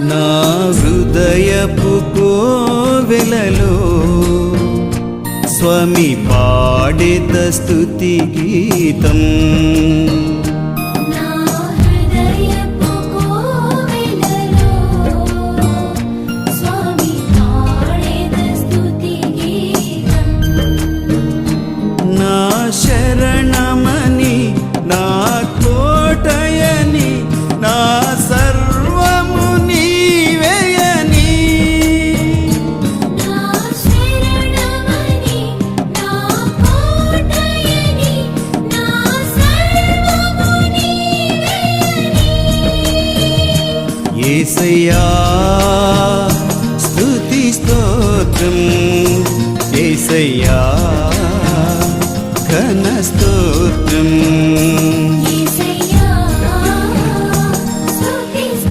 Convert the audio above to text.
నా హృదయపు కోవెలలో స్వామి పాడేద స్తుతి గీతం. నా శరణమని నా కోటయని నా సర్వము నీవేయని యేసయ్యా స్తుతి స్తోత్రం, యేసయ్యా ఘన స్తోత్రం.